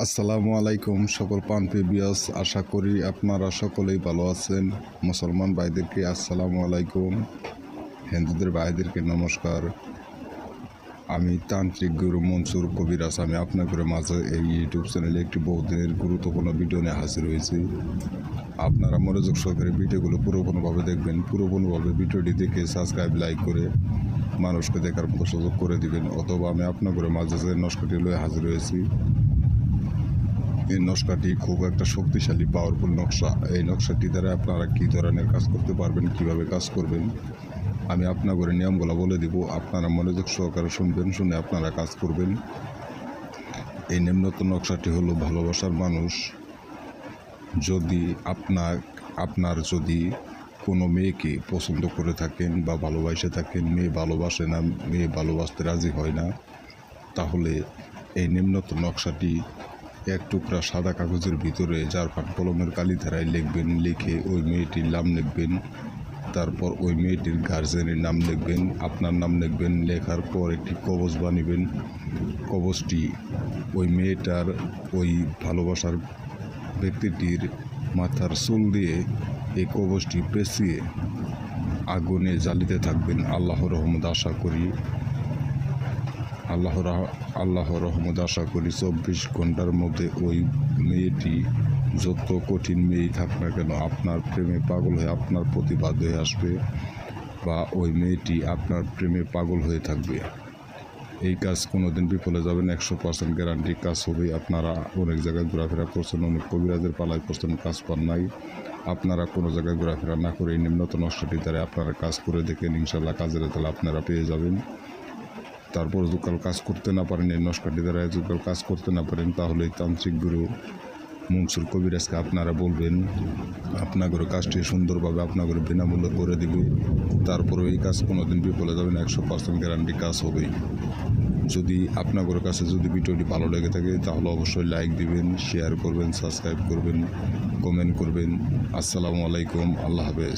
আসসালামু আলাইকুম সকল প্রান্তীয় বিয়াস, আশা করি আপনারা সকলেই ভালো আছেন। মুসলমান ভাইদেরকে আসসালামু আলাইকুম, হিন্দুদের ভাইদেরকে নমস্কার। আমি তান্ত্রিক গুরু মনসুর কবিরাজ। আমি আপনাদের মাঝে এই ইউটিউব চ্যানেলে একটি বহুদিনের গুরুত্বপূর্ণ ভিডিও নিয়ে হাজির হয়েছি। আপনারা মনোযোগ সহকারে ভিডিওগুলো পুরোপুরিভাবে দেখবেন। পুরোপুরিভাবে ভিডিওটি দেখে সাবস্ক্রাইব, লাইক করে মানুষকে দেখার মতো সুযোগ করে দিবেন। অথবা আমি আপনাদের মাঝে যে নস্কাটি লয়ে হাজির হয়েছি, এই নকশাটি খুব একটা শক্তিশালী পাওয়ারফুল নকশা। এই নকশাটি দ্বারা আপনারা কী ধরনের কাজ করতে পারবেন, কিভাবে কাজ করবেন, আমি আপনাদের নিয়মগুলো বলে দিব। আপনারা মনোযোগ সহকারে শুনবেন, শুনে আপনারা কাজ করবেন। এই নিম্নতম নকশাটি হলো ভালোবাসার মানুষ। যদি আপনার যদি কোনো মেয়েকে পছন্দ করে থাকেন বা ভালোবাসে থাকেন, মেয়ে ভালোবাসে না, মেয়ে ভালোবাসতে রাজি হয় না, তাহলে এই নিম্নতম নকশাটি এক টুকরা সাদা কাগজের ভিতরে জারফান কলমের কালি ধারায় লিখবেন। লিখে ওই মেয়েটির নাম লিখবেন। তারপর ওই মেয়েটির গার্জেনের নাম লিখবেন, আপনার নাম লিখবেন। লেখার পর একটি কবচ বানিবেন। কবচটি ওই মেয়েটার, ওই ভালোবাসার ব্যক্তিটির মাথার চুল দিয়ে এই কবচটি পেঁচিয়ে আগুনে জ্বালিতে থাকবেন। আল্লাহর রহমত আশা করি 24 ঘন্টার মধ্যে ওই মেয়েটি, যত কঠিন মেয়েই থাক না কেন, আপনার প্রেমে পাগল হয়ে আপনার প্রতি বাধ্য হয়ে আসবে, বা ওই মেয়েটি আপনার প্রেমে পাগল হয়ে থাকবে। এই কাজ কোনোদিন বিফলে যাবে না, 100% গ্যারান্টি কাজ হবে। আপনারা অনেক জায়গায় ঘোরাফেরা করছেন, অনেক কবিরাজের পালায় করছেন, কাজ পান নাই। আপনারা কোনো জায়গায় ঘোরাফেরা না করে এই নিম্নতম নকশাটি দ্বারা আপনারা কাজ করে দেখেন, ইনশাল্লাহ কাজের তাহলে আপনারা পেয়ে যাবেন। তারপর যুগকাল কাজ করতে না পারেন, এই নকশাটি দ্বারা যুগকাল কাজ করতে না পারেন, তাহলে এই তান্ত্রিক গুরু মনসুর কবিরাজকে আপনারা বলবেন, আপনাদের কাজটি সুন্দরভাবে আপনাদের বিনামূল্যে করে দিবে। তারপরে এই কাজ কোনোদিন বিফলে যাবে না, 100% গ্যারান্টি কাজ হবেই। যদি আপনাদের কাছে যদি ভিডিওটি ভালো লেগে থাকে, তাহলে অবশ্যই লাইক দিবেন, শেয়ার করবেন, সাবস্ক্রাইব করবেন, কমেন্ট করবেন। আসসালামু আলাইকুম, আল্লাহ হাফেজ।